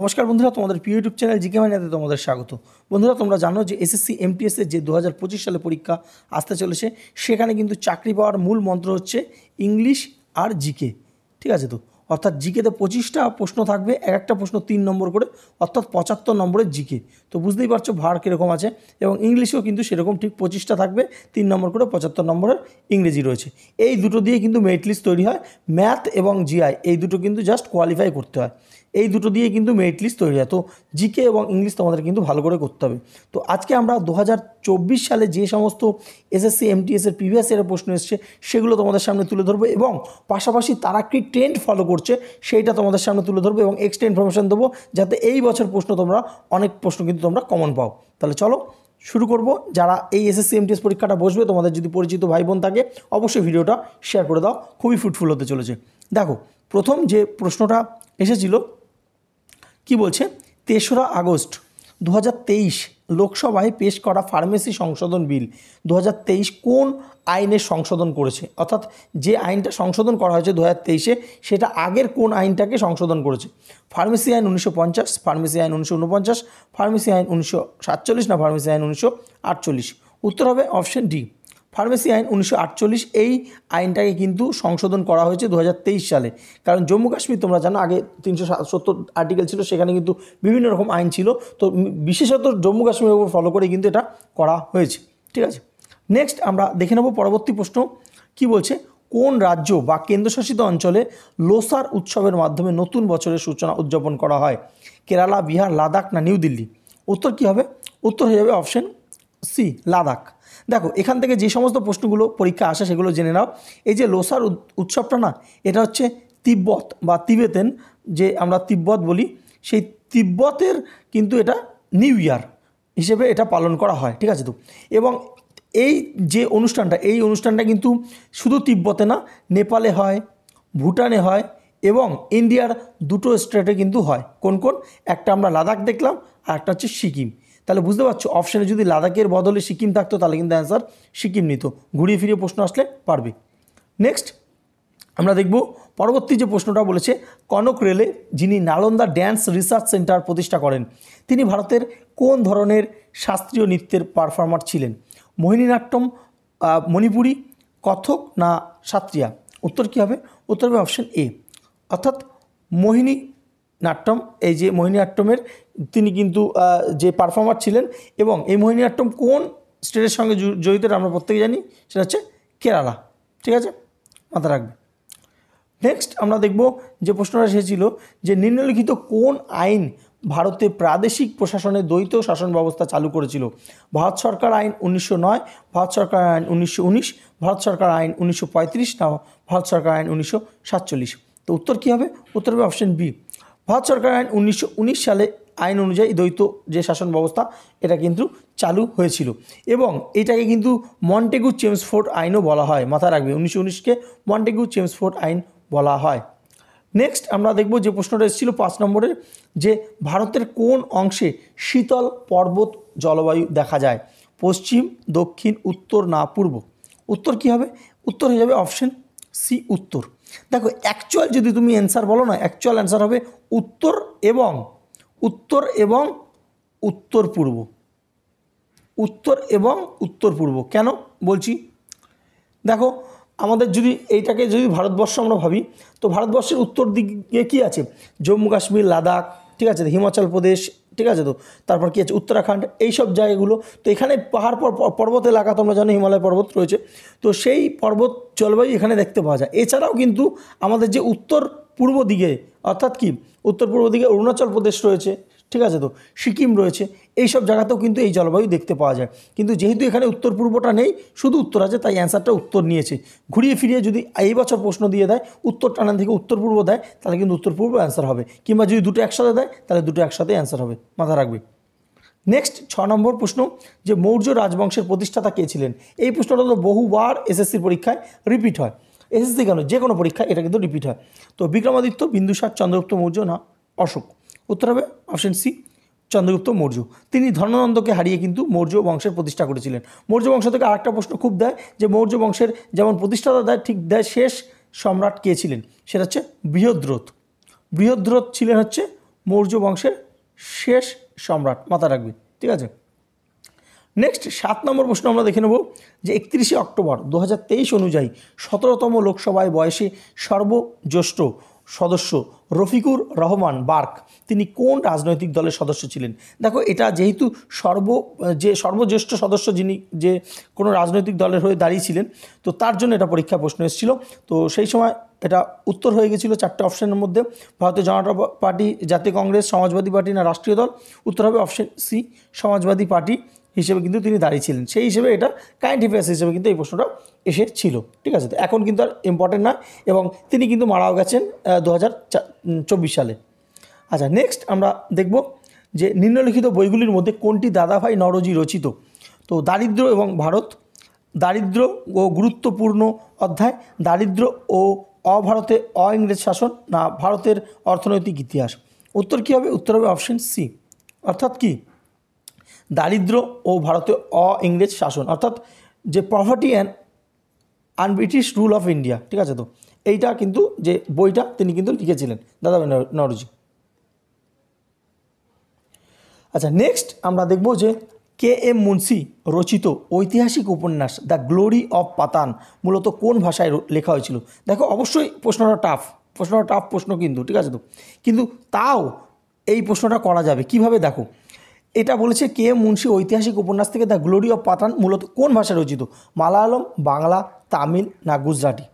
নমস্কার বন্ধুরা, তোমাদের প্রিয় ইউটিউব চ্যানেল জিকে মাইনাতে তোমাদের স্বাগত। বন্ধুরা, তোমরা জানো যে এসএসসি এমটিএস এর যে 2025 সালে পরীক্ষা আসতে চলেছে, সেখানে কিন্তু চাকরি পাওয়ার মূল মন্ত্র হচ্ছে ইংলিশ আর জিকে। ঠিক আছে? তো অর্থাৎ জিকেতে 25টা প্রশ্ন থাকবে, এক একটা প্রশ্ন 3 নম্বর করে, অর্থাৎ 75 নম্বরের জিকে। তো বুঝতেই পারছো ভার কীরকম আছে। এবং ইংলিশেও কিন্তু সেরকম ঠিক 25টা থাকবে, 3 নম্বর করে 75 নম্বরের ইংরেজি রয়েছে। এই দুটো দিয়ে কিন্তু মেরিট লিস্ট তৈরি হয়। ম্যাথ এবং জিআই এই দুটো কিন্তু জাস্ট কোয়ালিফাই করতে হয়, এই দুটো দিয়ে কিন্তু মেরিট লিস্ট তৈরি হয়। তো জিকে এবং ইংলিশ তোমাদের কিন্তু ভালো করে করতে হবে। তো আজকে আমরা 2024 সালে যে সমস্ত এসএসসি এমটিএসের প্রিভিয়াস ইয়ারের প্রশ্ন এসছে সেগুলো তোমাদের সামনে তুলে ধরবো, এবং পাশাপাশি তারা কি ট্রেন্ড ফলো করছে সেইটা তোমাদের সামনে তুলে ধরবো, এবং এক্সট্রা ইনফরমেশন দেবো যাতে এই বছর প্রশ্ন তোমরা অনেক প্রশ্ন কিন্তু তোমরা কমন পাও। তাহলে চলো শুরু করব। যারা এই এসএসসি এমটিএস পরীক্ষাটা বসবে, তোমাদের যদি পরিচিত ভাই বোন থাকে অবশ্যই ভিডিওটা শেয়ার করে দাও, খুবই ফ্রুটফুল হতে চলেছে। দেখো, প্রথম যে প্রশ্নটা এসেছিল কি বলছে, 3রা আগস্ট 2023 লোকসভায় পেশ করা ফার্মেসি সংশোধন বিল 2023 কোন আইনের সংশোধন করেছে? অর্থাৎ যে আইনটা সংশোধন করা হয়েছে 2023-এ, সেটা আগের কোন আইনটাকে সংশোধন করেছে? ফার্মেসি আইন 1950, ফার্মেসি আইন 1949, ফার্মেসি আইন 1947, না ফার্মেসি আইন 1948? উত্তর হবে অপশন ডি, ফার্মেসি আইন 1948। এই আইনটাকে কিন্তু সংশোধন করা হয়েছে 2023 সালে। কারণ জম্মু কাশ্মীর তোমরা জানো আগে 370 আর্টিকেল ছিল, সেখানে কিন্তু বিভিন্ন রকম আইন ছিল। তো বিশেষত জম্মু কাশ্মীরের উপর ফলো করে কিন্তু এটা করা হয়েছে। ঠিক আছে, নেক্সট আমরা দেখে নেব পরবর্তী প্রশ্ন কি বলছে। কোন রাজ্য বা কেন্দ্রশাসিত অঞ্চলে লোসার উৎসবের মাধ্যমে নতুন বছরের সূচনা উদযাপন করা হয়? কেরালা, বিহার, লাদাখ, না নিউ দিল্লি? উত্তর কী হবে? উত্তর হয়ে যাবে অপশন সি, লাদাখ। দেখো, এখান থেকে যে সমস্ত প্রশ্নগুলো পরীক্ষা আসে সেগুলো জেনে নাও। এই যে লোসার উৎসবটা না, এটা হচ্ছে তিব্বত বা তিবেতেন, যে আমরা তিব্বত বলি, সেই তিব্বতের কিন্তু এটা নিউ ইয়ার হিসেবে এটা পালন করা হয়। ঠিক আছে? তো এবং এই যে অনুষ্ঠানটা, এই অনুষ্ঠানটা কিন্তু শুধু তিব্বতে না, নেপালে হয়, ভুটানে হয়, এবং ইন্ডিয়ার 2টো স্টেটে কিন্তু হয়। কোন কোন? একটা আমরা লাদাখ দেখলাম, আর একটা হচ্ছে সিকিম। তাহলে বুঝতে পারছো, অপশানে যদি লাদাখের বদলে সিকিম থাকতো তাহলে কিন্তু অ্যান্সার সিকিম নিত। ঘুরিয়ে ফিরিয়ে প্রশ্ন আসলে পারবে। নেক্সট আমরা দেখব পরবর্তী যে প্রশ্নটা বলেছে, কনক রেলে যিনি নালন্দা ড্যান্স রিসার্চ সেন্টার প্রতিষ্ঠা করেন, তিনি ভারতের কোন ধরনের শাস্ত্রীয় নৃত্যের পারফর্মার ছিলেন? মোহিনীনাট্যম, মণিপুরী, কথক, না সাত্রিয়া? উত্তর কী হবে? উত্তর হবে অপশন এ, অর্থাৎ মোহিনী নাট্যম। এই যে মোহিনীনাট্যমের তিনি কিন্তু যে পারফর্মার ছিলেন, এবং এই মোহিনীনাট্যম কোন স্টেটের সঙ্গে জড়িত আমরা প্রত্যেকে জানি, সেটা হচ্ছে কেরালা। ঠিক আছে, মাথা রাখবে। নেক্সট আমরা দেখব যে প্রশ্নটা এসেছিল যে নিম্নলিখিত কোন আইন ভারতে প্রাদেশিক প্রশাসনের দ্বৈত শাসন ব্যবস্থা চালু করেছিল? ভারত সরকার আইন 1909, ভারত সরকার আইন 1919, ভারত সরকার আইন 1935, না ভারত সরকার আইন 1947? তো উত্তর কী হবে? উত্তর হবে অপশন বি, ভারত সরকার আইন 1919 সালে আইন অনুযায়ী দ্বৈত যে শাসন ব্যবস্থা এটা কিন্তু চালু হয়েছিল, এবং এটাকে কিন্তু মন্টেগু চেমসফোর্ড আইনও বলা হয়। মাথায় রাখবে, 1919-কে মন্টেগু চেমসফোর্ড আইন বলা হয়। নেক্সট আমরা দেখব যে প্রশ্নটা এসেছিল 5 নম্বরের, যে ভারতের কোন অংশে শীতল পর্বত জলবায়ু দেখা যায়? পশ্চিম, দক্ষিণ, উত্তর, না পূর্ব? উত্তর কী হবে? উত্তর হয়ে যাবে অপশন সি, উত্তর। দেখো, অ্যাকচুয়াল যদি তুমি অ্যান্সার বলো না, অ্যাকচুয়াল অ্যান্সার হবে উত্তর এবং উত্তর এবং উত্তর পূর্ব। উত্তর এবং উত্তর পূর্ব কেন বলছি? দেখো, আমাদের যদি এইটাকে যদি ভারতবর্ষ আমরা ভাবি, তো ভারতবর্ষের উত্তর দিকে কী আছে? জম্মু কাশ্মীর, লাদাখ, ঠিক আছে, হিমাচল প্রদেশ, ঠিক আছে, তো তারপর কী আছে? উত্তরাখণ্ড, এই সব জায়গাগুলো। তো এখানে পাহাড় পর্বত এলাকা, তোমরা জানো হিমালয় পর্বত রয়েছে, তো সেই পর্বত জলবায়ু এখানে দেখতে পাওয়া যায়। এছাড়াও কিন্তু আমাদের যে উত্তর পূর্ব দিকে, অর্থাৎ কি উত্তর পূর্ব দিকে অরুণাচল প্রদেশ রয়েছে, ঠিক আছে, তো সিকিম রয়েছে, এই সব জায়গাতেও কিন্তু এই জলবায়ু দেখতে পাওয়া যায়। কিন্তু যেহেতু এখানে উত্তর পূর্বটা নেই, শুধু উত্তর আছে, তাই অ্যান্সারটা উত্তর নিয়েছে। ঘুরিয়ে ফিরিয়ে যদি এই বছর প্রশ্ন দিয়ে দেয় উত্তর টানান থেকে উত্তর পূর্ব দেয়, তাহলে কিন্তু উত্তর পূর্ব অ্যান্সার হবে, কিংবা যদি দুটো একসাথে দেয় তাহলে দুটো একসাথে অ্যান্সার হবে। মাথা রাখবে। নেক্সট 6 নম্বর প্রশ্ন, যে মৌর্য রাজবংশের প্রতিষ্ঠাতা কে ছিলেন? এই প্রশ্নটা তো বহুবার এসএসসির পরীক্ষায় রিপিট হয়। এসএসসি কেন, যে কোনো পরীক্ষায় এটা কিন্তু রিপিট হয়। তো বিক্রমাদিত্য, বিন্দুসার, চন্দ্রগুপ্ত মৌর্য, না অশোক? উত্তর হবে অপশন সি, চন্দ্রগুপ্ত মৌর্য। তিনি ধর্মানন্দকে হারিয়ে কিন্তু মৌর্য বংশের প্রতিষ্ঠা করেছিলেন। মৌর্য বংশ থেকে আরেকটা প্রশ্ন খুব দেয়, যে মৌর্য বংশের যেমন প্রতিষ্ঠাতা দেয়, ঠিক দেয় শেষ সম্রাট কে ছিলেন? সেটা হচ্ছে বৃহদ্রথ। বৃহদ্রথ ছিলেন হচ্ছে মৌর্য বংশের শেষ সম্রাট, মাথায় রাখবে, ঠিক আছে। নেক্সট 7 নম্বর প্রশ্ন আমরা দেখে নেব যে 31শে অক্টোবর 2023 অনুযায়ী 17তম লোকসভায় বয়সে সর্বজ্যেষ্ঠ সদস্য রফিকুর রহমান বার্ক তিনি কোন রাজনৈতিক দলের সদস্য ছিলেন? দেখো, এটা যেহেতু সর্বজ্যেষ্ঠ সদস্য যিনি যে কোনো রাজনৈতিক দলের হয়ে দাঁড়িয়েছিলেন, তো তার জন্য এটা পরীক্ষা প্রশ্ন এসেছিল। তো সেই সময় এটা উত্তর হয়ে গেছিলো 4টে অপশানের মধ্যে, ভারতীয় জনতা পার্টি, জাতীয় কংগ্রেস, সমাজবাদী পার্টি না রাষ্ট্রীয় দল। উত্তর হবে অপশন সি, সমাজবাদী পার্টি হিসেবে কিন্তু তিনি দাঁড়িয়েছিলেন। সেই হিসেবে এটা কারেন্ট অ্যাফেয়ার্স হিসেবে কিন্তু এই প্রশ্নটা এসেছিল, ঠিক আছে। তো এখন কিন্তু আর ইম্পর্টেন্ট না, এবং তিনি কিন্তু মারাও গেছেন 2024 সালে। আচ্ছা, নেক্সট আমরা দেখব যে নিম্নলিখিত বইগুলির মধ্যে কোনটি দাদাভাই নওরোজি রচিত? তো দারিদ্র্য এবং ভারত, দারিদ্র্য ও গুরুত্বপূর্ণ অধ্যায়, দারিদ্র্য ও অভারতে ইংরেজ শাসন না ভারতের অর্থনৈতিক ইতিহাস। উত্তর কী হবে? উত্তর হবে অপশন সি, অর্থাৎ কি দারিদ্র্য ও ভারতীয় ইংরেজ শাসন, অর্থাৎ যে poverty and British rule of India, ঠিক আছে। তো এইটা কিন্তু যে বইটা তিনি কিন্তু লিখেছিলেন দাদাভাই নওরোজি। আচ্ছা, নেক্সট আমরা দেখব যে KM মুন্সি রচিত ঐতিহাসিক উপন্যাস দ্য গ্লোরি অফ পাতান মূলত কোন ভাষায় লেখা হয়েছিল? দেখো, অবশ্যই প্রশ্নটা টাফ প্রশ্ন কিন্তু, ঠিক আছে। তো কিন্তু তাও এই প্রশ্নটা করা যাবে কিভাবে? দেখো, এটা বলেছে KM মুন্সি ঐতিহাসিক উপন্যাস থেকে দ্য গ্লোরি অফ পাতান মূলত কোন ভাষায় রচিত? মালায়ালম, বাংলা, তামিল না গুজরাটি?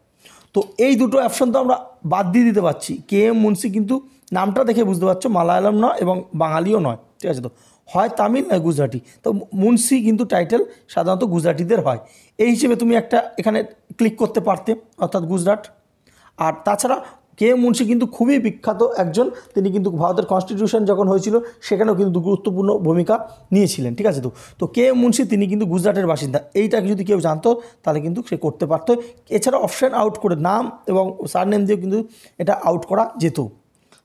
তো এই দুটো অপশন তো আমরা বাদ দিয়ে দিতে পারছি। KM মুন্সি কিন্তু নামটা দেখে বুঝতে পারছো মালায়ালম নয় এবং বাঙালিও নয়, ঠিক আছে। তো হয় তামিল না গুজরাটি। তো মুন্সি কিন্তু টাইটেল সাধারণত গুজরাটিদের হয়, এই হিসেবে তুমি একটা এখানে ক্লিক করতে পারতে, অর্থাৎ গুজরাট। আর তাছাড়া KM মুন্সি কিন্তু খুবই বিখ্যাত একজন, তিনি কিন্তু ভারতের কনস্টিটিউশন যখন হয়েছিল সেখানেও কিন্তু গুরুত্বপূর্ণ ভূমিকা নিয়েছিলেন, ঠিক আছে। তো KM মুন্সি তিনি কিন্তু গুজরাটের বাসিন্দা, এইটা যদি কেউ জানতো তাহলে কিন্তু সে করতে পারতো। এছাড়া অপশান আউট করে নাম এবং সারনেম দিয়েও কিন্তু এটা আউট করা যেত।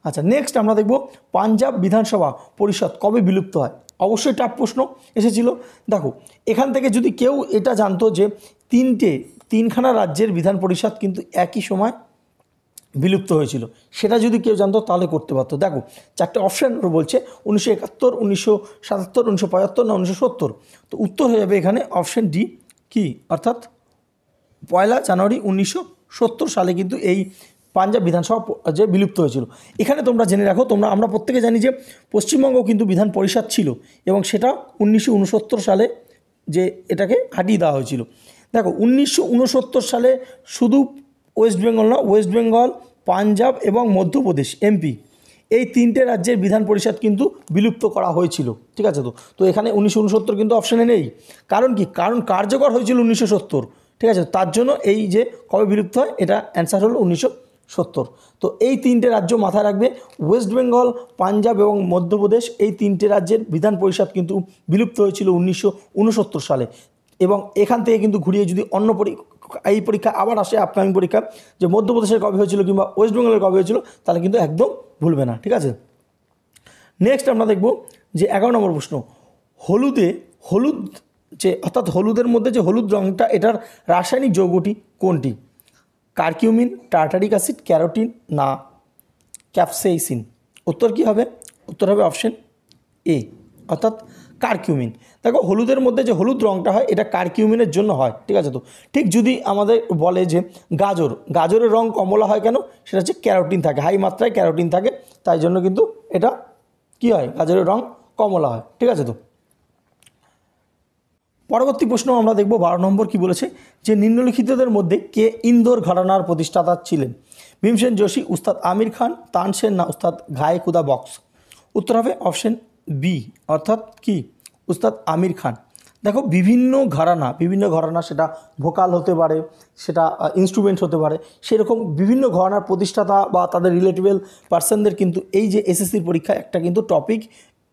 আচ্ছা, নেক্সট আমরা দেখব পাঞ্জাব বিধানসভা পরিষদ কবে বিলুপ্ত হয়? অবশ্যই টাফ প্রশ্ন এসেছিল। দেখো, এখান থেকে যদি কেউ এটা জানতো যে তিনখানা রাজ্যের বিধান পরিষদ কিন্তু একই সময় বিলুপ্ত হয়েছিল, সেটা যদি কেউ জানতো তাহলে করতে পারতো। দেখো, 4টে অপশান বলছে 1971, 1977, 1975 না 1970। তো উত্তর হয়ে যাবে এখানে অপশান ডি, কি অর্থাৎ 1 জানুয়ারি 1970 সালে কিন্তু এই পাঞ্জাব বিধানসভা যে বিলুপ্ত হয়েছিল। এখানে তোমরা জেনে রাখো, আমরা প্রত্যেকে জানি যে পশ্চিমবঙ্গ কিন্তু বিধান পরিষদ ছিল, এবং সেটা 1969 সালে যে এটাকে হাটিয়ে দেওয়া হয়েছিল। দেখো, 1969 সালে শুধু ওয়েস্ট বেঙ্গল না, ওয়েস্ট বেঙ্গল, পাঞ্জাব এবং মধ্যপ্রদেশ MP এই 3টে রাজ্যের বিধান পরিষদ কিন্তু বিলুপ্ত করা হয়েছিল, ঠিক আছে। তো এখানে 1969 কিন্তু অপশানে নেই। কারণ কি? কারণ কার্যকর হয়েছিল 1970, ঠিক আছে। তার জন্য এই যে কবে বিলুপ্ত হয়, এটা অ্যান্সার হলো 1970। তো এই 3টে রাজ্য মাথায় রাখবে, ওয়েস্ট বেঙ্গল, পাঞ্জাব এবং মধ্যপ্রদেশ, এই 3টে রাজ্যের বিধান পরিষদ কিন্তু বিলুপ্ত হয়েছিল 1969 সালে। এবং এখান থেকে কিন্তু ঘুরিয়ে যদি অন্য এই পরীক্ষা আবার আসে, আপকামিং পরীক্ষা, যে মধ্যপ্রদেশের কবে হয়েছিল কিংবা ওয়েস্ট বেঙ্গলের কবে হয়েছিল, তাহলে কিন্তু একদম ভুলবে না, ঠিক আছে। নেক্সট আমরা দেখব যে 11 নম্বর প্রশ্ন, হলুদ যে অর্থাৎ হলুদের মধ্যে যে হলুদ রঙটা, এটার রাসায়নিক যৌগটি কোনটি? কারকিউমিন, টার্টারিক অ্যাসিড, ক্যারোটিন না ক্যাপসাইসিন? উত্তর কী হবে? উত্তর হবে অপশন এ, অর্থাৎ কারকিউমিন। দেখো, হলুদের মধ্যে যে হলুদ রঙটা হয় এটা কারকিউমিনের জন্য হয়, ঠিক আছে। তো ঠিক যদি আমাদের বলে যে গাজরের রঙ কমলা হয় কেন? সেটা হচ্ছে ক্যারোটিন থাকে, হাই মাত্রায় ক্যারোটিন থাকে, তাই জন্য কিন্তু এটা কি হয়, গাজরের রঙ কমলা হয়, ঠিক আছে। তো পরবর্তী প্রশ্ন আমরা দেখব 12 নম্বর কি বলেছে, যে নিম্নলিখিতদের মধ্যে কে ইন্দোর ঘরানার প্রতিষ্ঠাতা ছিলেন? ভীমসেন যোশী, উস্তাদ আমির খান, তানসেন না উস্তাদ ঘায়ে খুদা বক্স? উত্তর হবে অপশন বি, অর্থাৎ কি উস্তাদ আমির খান। দেখো, বিভিন্ন ঘরানা, সেটা ভোকাল হতে পারে, সেটা ইনস্ট্রুমেন্ট হতে পারে, সেরকম বিভিন্ন ঘরানার প্রতিষ্ঠাতা বা তাদের রিলেটেবল পার্সনদের কিন্তু এই যে SSCর পরীক্ষা একটা কিন্তু টপিক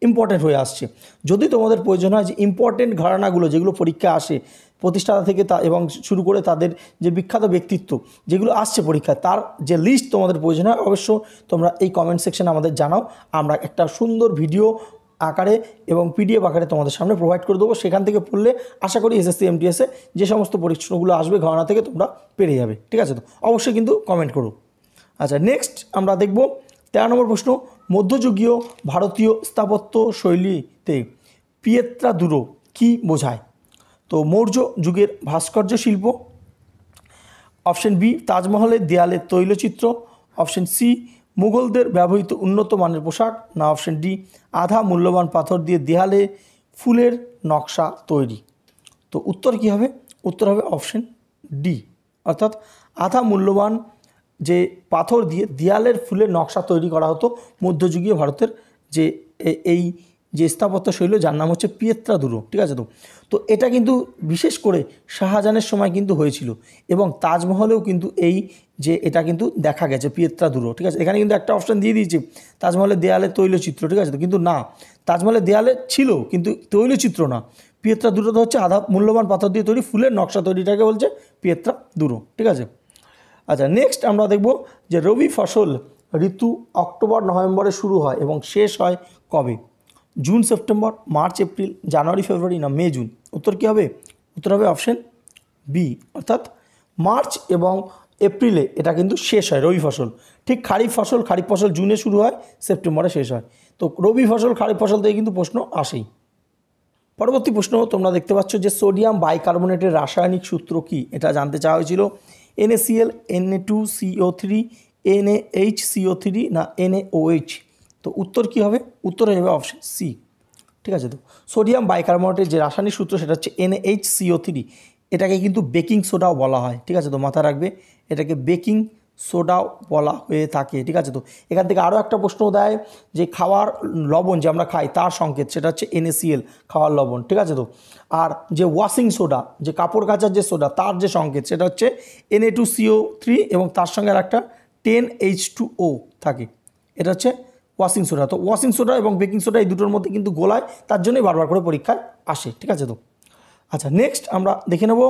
ইম্পর্টেন্ট হয়ে আসছে। যদি তোমাদের প্রয়োজন হয় যে ইম্পর্টেন্ট ঘরানাগুলো যেগুলো পরীক্ষা আসে প্রতিষ্ঠাতা থেকে এবং শুরু করে তাদের যে বিখ্যাত ব্যক্তিত্ব যেগুলো আসছে পরীক্ষায়, তার যে লিস্ট তোমাদের প্রয়োজন হয়, অবশ্য তোমরা এই কমেন্ট সেকশনে আমাদের জানাও, আমরা একটা সুন্দর ভিডিও আকারে এবং PDF আকারে তোমাদের সামনে প্রোভাইড করে দেবো। সেখান থেকে পড়লে আশা করি SSC MTS যে সমস্ত প্রশ্নগুলো আসবে ঘরানা থেকে তোমরা পেরে যাবে, ঠিক আছে। তো অবশ্যই কিন্তু কমেন্ট করো। আচ্ছা, নেক্সট আমরা দেখব 13 নম্বর প্রশ্ন, মধ্যযুগীয় ভারতীয় স্থাপত্য শৈলীতে পিয়েত্রা দুরো কী বোঝায়? তো মৌর্য যুগের ভাস্কর্য শিল্প, অপশন বি তাজমহলের দেয়ালের তৈলচিত্র, অপশন সি মুঘলদের ব্যবহৃত উন্নত মানের পোশাক, না অপশন ডি আধা মূল্যবান পাথর দিয়ে দেয়ালে ফুলের নকশা তৈরি। তো উত্তর কী হবে? উত্তর হবে অপশন ডি, অর্থাৎ আধা মূল্যবান যে পাথর দিয়ে দেয়ালের ফুলের নকশা তৈরি করা হতো মধ্যযুগীয় ভারতের যে এই যে স্থাপত্য শৈলী, যার নাম হচ্ছে পিয়েত্রা দুরো। ঠিক আছে, তো এটা কিন্তু বিশেষ করে শাহজাহানের সময় কিন্তু হয়েছিল, এবং তাজমহলেও কিন্তু এই যে এটা কিন্তু দেখা গেছে পিয়েত্রা দুরো। ঠিক আছে, এখানে কিন্তু একটা অপশান দিয়ে দিয়েছে তাজমহলের দেয়ালে তৈলচিত্র। ঠিক আছে, তো কিন্তু না, তাজমহলের দেয়ালে ছিল কিন্তু তৈলচিত্র না। পিয়েত্রা দুরো তো হচ্ছে আধা মূল্যবান পাথর দিয়ে তৈরি ফুলের নকশা তৈরিটাকে বলছে পিয়েত্রা দুরো। ঠিক আছে, আচ্ছা নেক্সট আমরা দেখব যে রবি ফসল ঋতু অক্টোবর নভেম্বরে শুরু হয় এবং শেষ হয় কবে? জুন সেপ্টেম্বর, মার্চ এপ্রিল, জানুয়ারি ফেব্রুয়ারি, না মে জুন? উত্তর কী হবে? উত্তর হবে অপশন বি, অর্থাৎ মার্চ এবং এপ্রিলে এটা কিন্তু শেষ হয় রবি ফসল। ঠিক খারিফ ফসল জুনে শুরু হয়, সেপ্টেম্বরে শেষ হয়। তো রবি ফসল খারিফ ফসল থেকে কিন্তু প্রশ্ন আসেই। পরবর্তী প্রশ্ন তোমরা দেখতে পাচ্ছ যে সোডিয়াম বাইকার্বনেটের রাসায়নিক সূত্র কি? এটা জানতে চাওয়া হয়েছিল। NaCl, Na2CO3, NaHCO3, না NaOH? তো উত্তর কী হবে? উত্তর হয়ে যাবে অপশন সি। ঠিক আছে, তো সোডিয়াম বাইকার্বনেটের যে রাসায়নিক সূত্র সেটা হচ্ছে NaHCO3। এটাকে কিন্তু বেকিং সোডাও বলা হয়। ঠিক আছে, তো মাথায় রাখবে এটাকে বেকিং সোডাও বলা হয়ে থাকে। ঠিক আছে, তো এখান থেকে আরও একটা প্রশ্ন দেয় যে খাওয়ার লবণ যে আমরা খাই তার সংকেত, সেটা হচ্ছে NaCl, খাওয়ার লবণ। ঠিক আছে, তো আর যে ওয়াশিং সোডা, যে কাপড় কাচার যে সোডা, তার যে সংকেত সেটা হচ্ছে Na2CO3, এবং তার সঙ্গে আর একটা 10H2O থাকে, এটা হচ্ছে ওয়াশিং সোডা। তো ওয়াশিং সোডা এবং বেকিং সোডা এই দুটোর মধ্যে কিন্তু গোলায়, তার জন্যই বারবার করে পরীক্ষায় আসে। ঠিক আছে, তো আচ্ছা নেক্সট আমরা দেখে নেব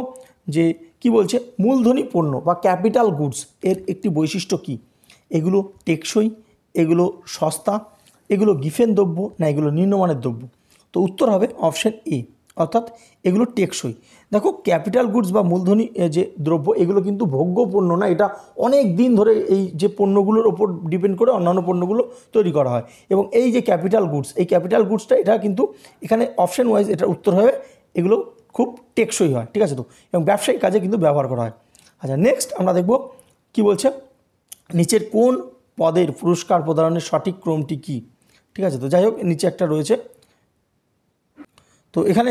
যে কি বলছে মূলধনী পণ্য বা ক্যাপিটাল গুডস এর একটি বৈশিষ্ট্য কি? এগুলো টেকসই, এগুলো সস্তা, এগুলো গিফেন দ্রব্য, না এগুলো নিম্নমানের দ্রব্য? তো উত্তর হবে অপশন এ, অর্থাৎ এগুলো টেকসই। দেখো ক্যাপিটাল গুডস বা মূলধনী যে দ্রব্য, এগুলো কিন্তু ভোগ্য পণ্য না, এটা অনেক দিন ধরে এই যে পণ্যগুলোর ওপর ডিপেন্ড করে অন্যান্য পণ্যগুলো তৈরি করা হয়। এবং এই যে ক্যাপিটাল গুডস, এই ক্যাপিটাল গুডসটা এটা কিন্তু এখানে অপশন ওয়াইজ এটার উত্তর হবে এগুলো খুব টেকসই হয়। ঠিক আছে, তো এবং ব্যবসায়িক কাজে কিন্তু ব্যবহার করা হয়। আচ্ছা নেক্সট আমরা দেখব কি বলছে নিচের কোন পদের পুরস্কার প্রদানের সঠিক ক্রমটি কি? ঠিক আছে, তো যাই হোক নিচে একটা রয়েছে, তো এখানে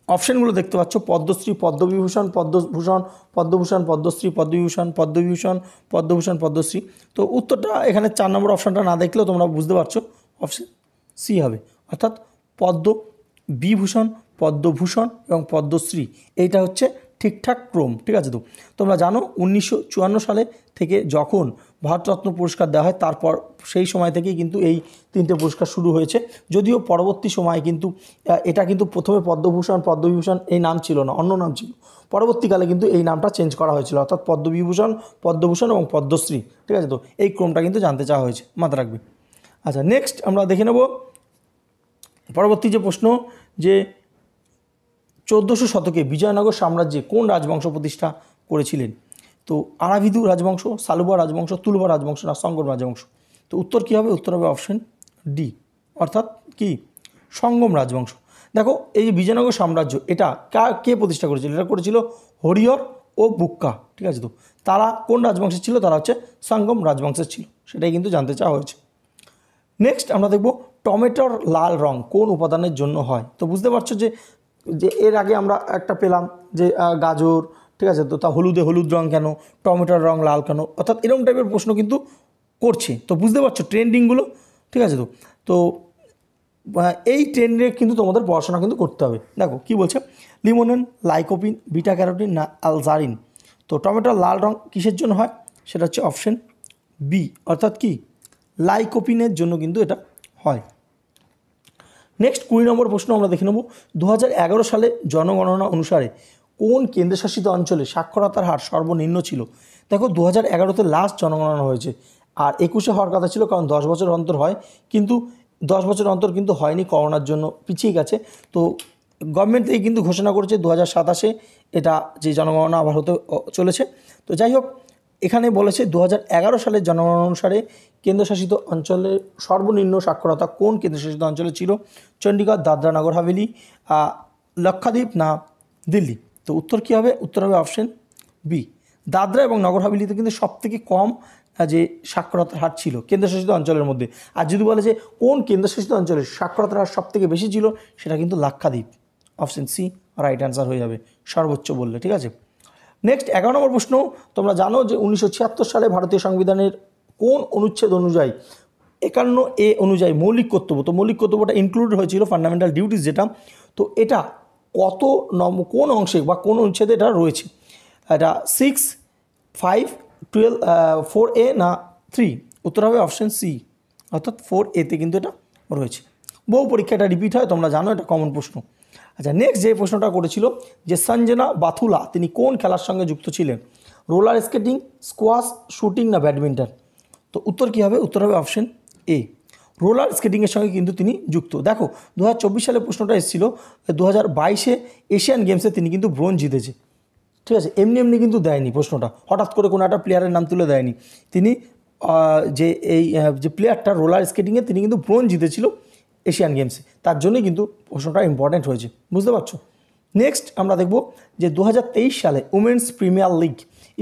অপশানগুলো দেখতে পাচ্ছ পদ্মশ্রী, পদ্মবিভূষণ, পদ্মভূষণ, পদ্মভূষণ, পদ্মশ্রী, পদ্মবিভূষণ, পদ্মবিভূষণ, পদ্মভূষণ, পদ্মশ্রী। তো উত্তরটা এখানে 4 নম্বর অপশানটা না দেখলেও তোমরা বুঝতে পারছো অপশান সি হবে, অর্থাৎ পদ্মবিভূষণ, পদ্মভূষণ এবং পদ্মশ্রী, এইটা হচ্ছে ঠিকঠাক ক্রম। ঠিক আছে, তো তোমরা জানো 1954 সালে থেকে যখন ভারতরত্ন পুরস্কার দেওয়া হয়, তারপর সেই সময় থেকেই কিন্তু এই 3টে পুরস্কার শুরু হয়েছে। যদিও পরবর্তী সময়ে কিন্তু এটা কিন্তু প্রথমে পদ্মভূষণ, পদ্মবিভূষণ এই নাম ছিল না, অন্য নাম ছিল। পরবর্তীকালে কিন্তু এই নামটা চেঞ্জ করা হয়েছিল, অর্থাৎ পদ্মবিভূষণ, পদ্মভূষণ এবং পদ্মশ্রী। ঠিক আছে, তো এই ক্রমটা কিন্তু জানতে চাওয়া হয়েছে, মাথা রাখবে। আচ্ছা নেক্সট আমরা দেখে নেব পরবর্তী যে প্রশ্ন, যে 1400 শতকে বিজয়নগর সাম্রাজ্যে কোন রাজবংশ প্রতিষ্ঠা করেছিলেন? তো আরাভিদু রাজবংশ, সালুবা রাজবংশ, তুলুবা রাজবংশ, না সঙ্গম রাজবংশ? তো উত্তর কী হবে? উত্তর হবে অপশন ডি, অর্থাৎ কি সঙ্গম রাজবংশ। দেখো এই যে বিজয়নগর সাম্রাজ্য, এটা কে প্রতিষ্ঠা করেছিল? এটা করেছিল হরিহর ও বুক্কা। ঠিক আছে, তো তারা কোন রাজবংশের ছিল? তারা হচ্ছে সঙ্গম রাজবংশের ছিল, সেটাই কিন্তু জানতে চাওয়া হয়েছে। নেক্সট আমরা দেখব টমেটোর লাল রং কোন উপাদানের জন্য হয়? তো বুঝতে পারছো যে এর আগে আমরা একটা পেলাম যে গাজর, ঠিক আছে, তো তা হলুদে হলুদ রং কেন, টমেটোর রং লাল কেন, অর্থাৎ এরকম টাইপের প্রশ্ন কিন্তু করছে। তো বুঝতে পারছো ট্রেন্ডিংগুলো। ঠিক আছে, তো এই ট্রেন্ডে কিন্তু তোমাদের পড়াশোনা কিন্তু করতে হবে। দেখো কি বলছে, লিমোনেন, লাইকোপিন, বিটা ক্যারোটিন, না আলজারিন? তো টমেটোর লাল রং কিসের জন্য হয়? সেটা হচ্ছে অপশন বি, অর্থাৎ কি লাইকোপিনের জন্য কিন্তু এটা হয়। নেক্সট 20 নম্বর প্রশ্ন আমরা দেখে নেব 2011 সালে জনগণনা অনুসারে কোন কেন্দ্রশাসিত অঞ্চলে সাক্ষরতার হার সর্বনিম্ন ছিল? দেখো 2011-তে লাস্ট জনগণনা হয়েছে, আর 21-এ হওয়ার কথা ছিল, কারণ 10 বছর অন্তর হয়, কিন্তু 10 বছর অন্তর কিন্তু হয়নি, করোনার জন্য পিছিয়ে গেছে। তো গভর্নমেন্ট থেকে কিন্তু ঘোষণা করেছে 2027-এ এটা যে জনগণনা আবার হতে চলেছে। তো যাই হোক এখানে বলেছে 2011 সালের জনগণনা অনুসারে কেন্দ্রশাসিত অঞ্চলের সর্বনিম্ন সাক্ষরতা কোন কেন্দ্রশাসিত অঞ্চলে ছিল? চণ্ডীগড়, দাদরা নগর হাভেলি, লক্ষাদ্বীপ না দিল্লি? তো উত্তর কী হবে? উত্তর হবে অপশন বি। দাদরা এবং নগর হাভেলিতে কিন্তু সবথেকে কম যে সাক্ষরতার হার ছিল কেন্দ্রশাসিত অঞ্চলের মধ্যে। আর যদি বলে যে কোন কেন্দ্রশাসিত অঞ্চলে সাক্ষরতার হার সবথেকে বেশি ছিল, সেটা কিন্তু Lakshadweep. Option C right answer হয়ে যাবে সর্বোচ্চ বললে, ঠিক আছে। নেক্সট 11 নম্বর প্রশ্ন, তোমরা জানো যে 1976 সালে ভারতীয় সংবিধানের কোন অনুচ্ছেদ অনুযায়ী 51A অনুযায়ী মৌলিক কর্তব্য, তো মৌলিক কর্তব্যটা ইনক্লুড হয়েছিল ফান্ডামেন্টাল ডিউটিস যেটা, তো এটা কত কোন অংশে বা কোন অনুচ্ছেদে এটা রয়েছে? এটা 6, 5, 12, 4A না 3? উত্তর হবে অপশন সি, অর্থাৎ 4A-তে কিন্তু এটা রয়েছে। বহু পরীক্ষা এটা রিপিট হয়, তোমরা জানো, এটা কমন প্রশ্ন। আচ্ছা, নেক্সট যে প্রশ্নটা করেছিল যে সঞ্জনা বাথুলা তিনি কোন খেলার সঙ্গে যুক্ত ছিলেন? রোলার স্কেটিং, স্কোয়াশ, শুটিং না ব্যাডমিন্টন? তো উত্তর কী হবে? উত্তর হবে অপশন এ, রোলার স্কেটিংয়ের সঙ্গে কিন্তু তিনি যুক্ত। দেখো 2024 সালে প্রশ্নটা এসেছিল, 2022 এশিয়ান গেমসে তিনি কিন্তু ব্রোঞ্জ জিতেছে, ঠিক আছে। এমনি এমনি কিন্তু দেয়নি প্রশ্নটা, হঠাৎ করে কোনো একটা প্লেয়ারের নাম তুলে দেয়নি। তিনি যে এই যে প্লেয়ারটা রোলার স্কেটিংয়ে তিনি কিন্তু ব্রোঞ্জ জিতেছিল এশিয়ান গেমসে, তার জন্যই কিন্তু প্রশ্নটা ইম্পর্ট্যান্ট হয়েছে, বুঝতে পারছো। নেক্সট আমরা দেখব যে 2023 সালে women's premier league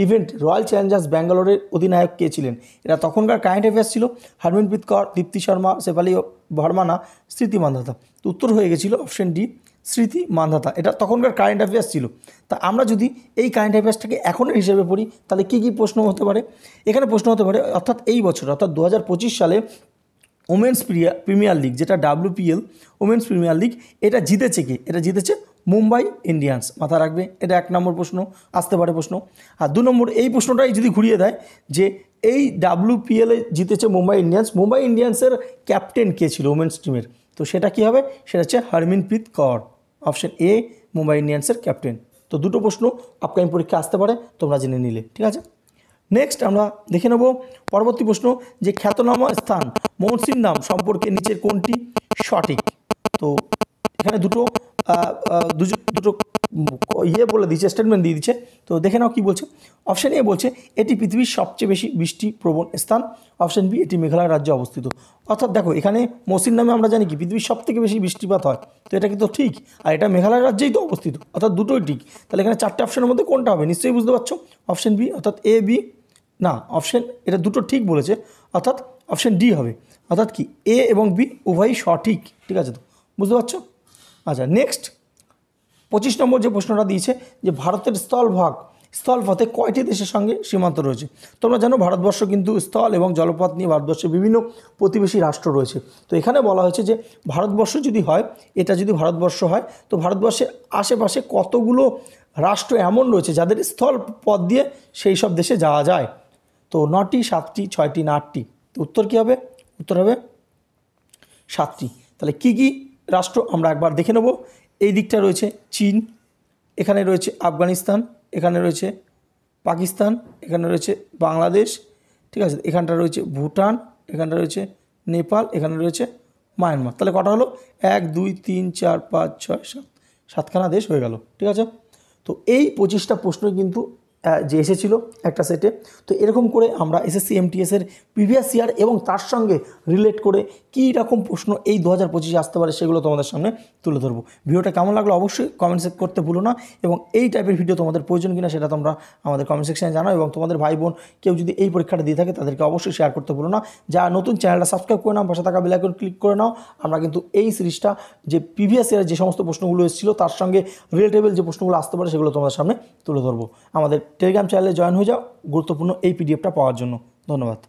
event royal Challengers ব্যাঙ্গালোরের অধিনায়ক কে ছিলেন? এটা তখনকার কারেন্ট অ্যাফেয়ার্স ছিল। হরমনপ্রীত কৌর, দীপ্তি শর্মা, শেফালি ভার্মা, স্মৃতি মান্ধাতা? তো উত্তর হয়ে গেছিল অপশন ডি, স্মৃতি মান্ধাতা। এটা তখনকার কারেন্ট অ্যাফেয়ার্স ছিল। তা আমরা যদি এই কারেন্ট অ্যাফেয়ার্সটাকে এখনের হিসেবে পড়ি, তাহলে কী কী প্রশ্ন হতে পারে? এখানে প্রশ্ন হতে পারে, অর্থাৎ এই বছর, অর্থাৎ 2025 সালে ওমেন্স প্রিমিয়ার লিগ, যেটা WPL ওমেন্স প্রিমিয়ার লিগ, এটা জিতেছে কে? এটা জিতেছে মুম্বাই ইন্ডিয়ান্স। মাথা রাখবে, এটা 1 নম্বর প্রশ্ন, আসতে পারে প্রশ্ন। আর 2 নম্বর এই প্রশ্নটাই যদি ঘুরিয়ে দেয় যে এই WPL-এ জিতেছে মুম্বাই ইন্ডিয়ান্স, মুম্বাই ইন্ডিয়ান্সের ক্যাপ্টেন কে ছিল ওমেন্স টিমের? তো সেটা কী হবে? সেটা হচ্ছে হরমনপ্রীত কৌর। অপশন এ মুম্বাই ইন্ডিয়ান্সের ক্যাপ্টেন। তো দুটো প্রশ্ন আপকামিং পরীক্ষা আসতে পারে, তোমরা জেনে নিলে, ঠিক আছে। নেক্সট আমরা দেখে নেব পরবর্তী প্রশ্ন, যে খ্যাতনামা স্থান মৌসির নাম সম্পর্কে নিচের কোনটি সঠিক? তো এখানে দুটো বলে দিচ্ছে, স্টেটমেন্ট দিয়ে দিচ্ছে। তো দেখে নাও কী বলছে। অপশন এ বলছে এটি পৃথিবীর সবচেয়ে বেশি বৃষ্টিপ্রবণ স্থান। অপশন বি এটি মেঘালয় রাজ্যে অবস্থিত। অর্থাৎ দেখো এখানে মৌসির নামে আমরা জানি কি পৃথিবীর সবথেকে বেশি বৃষ্টিপাত হয়, তো এটা কিন্তু ঠিক, আর এটা মেঘালয় রাজ্যেই তো অবস্থিত, অর্থাৎ দুটোই ঠিক। তাহলে এখানে 4টে অপশনের মধ্যে কোনটা হবে? নিশ্চয়ই বুঝতে পারছো, অপশন বি, অর্থাৎ এ বি না, অপশন এটা দুটো ঠিক বলেছে, অর্থাৎ অপশন ডি হবে, অর্থাৎ কি এ এবং বি উভয়ই সঠিক, ঠিক আছে, তো বুঝতে পারছো। আচ্ছা, নেক্সট 25 নম্বর যে প্রশ্নটা দিয়েছে যে ভারতের স্থলপথে কয়টি দেশের সঙ্গে সীমান্ত রয়েছে? তোমরা জানো ভারতবর্ষ কিন্তু স্থল এবং জলপথ নিয়ে ভারতবর্ষের বিভিন্ন প্রতিবেশী রাষ্ট্র রয়েছে। তো এখানে বলা হয়েছে যে ভারতবর্ষ যদি হয়, এটা যদি ভারতবর্ষ হয়, তো ভারতবর্ষের আশেপাশে কতগুলো রাষ্ট্র এমন রয়েছে যাদের স্থল পথ দিয়ে সেই সব দেশে যাওয়া যায়? তো 9টি, 7টি, 6টি না 8টি? তো উত্তর কী হবে? উত্তর হবে 7টি। তাহলে কী কী রাষ্ট্র আমরা একবার দেখে নেব। এই দিকটা রয়েছে চীন, এখানে রয়েছে আফগানিস্তান, এখানে রয়েছে পাকিস্তান, এখানে রয়েছে বাংলাদেশ, ঠিক আছে, এখানটা রয়েছে ভুটান, এখানটা রয়েছে নেপাল, এখানে রয়েছে মায়ানমার। তাহলে কটা হলো? 1, 2, 3, 4, 5, 6, 7, 7খানা দেশ হয়ে গেল, ঠিক আছে। তো এই 25টা প্রশ্ন কিন্তু যে এসেছিলো একটা সেটে। তো এরকম করে আমরা এসএসসি এমটিএসের প্রিভিয়াস ইয়ার এবং তার সঙ্গে রিলেট করে কী রকম প্রশ্ন এই 2025-এ আসতে পারে সেগুলো তোমাদের সামনে তুলে ধরবো। ভিডিওটা কেমন লাগলো অবশ্যই কমেন্ট করতে ভুলো না, এবং এই টাইপের ভিডিও তোমাদের প্রয়োজন কিনা সেটা তোমরা আমাদের কমেন্ট সেকশনে জানাও, এবং তোমাদের ভাই বোন কেউ যদি এই পরীক্ষাটা দিয়ে থাকে তাদেরকে অবশ্যই শেয়ার করতে ভুলো না। যা নতুন চ্যানেলটা সাবস্ক্রাইব করে নাও, পাশে থাকা বেল আইকন ক্লিক করে নাও। আমরা কিন্তু এই সিরিজটা যে প্রিভিয়াস ইয়ারের যে সমস্ত প্রশ্নগুলো এসেছিলো তার সঙ্গে রিলেটেবল যে প্রশ্নগুলো আসতে পারে সেগুলো তোমাদের সামনে তুলে ধরবো। আমাদের টেলিগ্রাম চ্যানেলে জয়েন হয়ে যাও গুরুত্বপূর্ণ এই পিডিএফটা পাওয়ার জন্য। ধন্যবাদ।